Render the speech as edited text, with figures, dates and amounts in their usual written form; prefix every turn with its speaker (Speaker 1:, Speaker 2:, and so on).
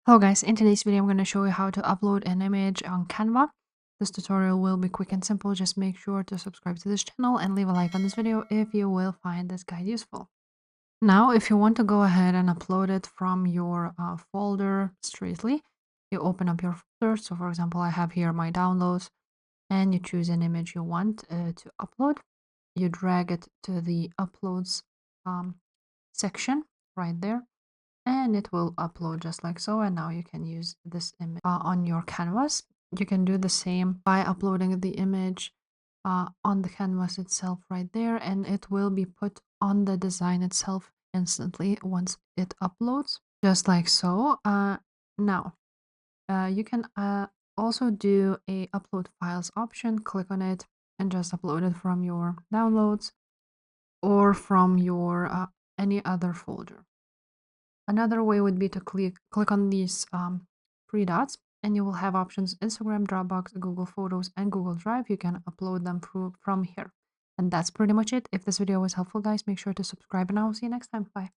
Speaker 1: Hello guys, in today's video I'm going to show you how to upload an image on Canva. This tutorial will be quick and simple. Just make sure to subscribe to this channel and leave a like on this video if you will find this guide useful. Now, if you want to go ahead and upload it from your folder straightly, you open up your folder. So for example, I have here my downloads and you choose an image you want to upload. You drag it to the uploads section right there and it will upload just like so, and now you can use this image on your canvas. You can do the same by uploading the image on the canvas itself right there, and it will be put on the design itself instantly once it uploads, just like so. Now you can also do a upload files option. Click on it and just upload it from your downloads or from your any other folder. Another way would be to click on these three dots, and you will have options: Instagram, Dropbox, Google Photos, and Google Drive. You can upload them from here. And that's pretty much it. If this video was helpful, guys, make sure to subscribe, and I will see you next time. Bye.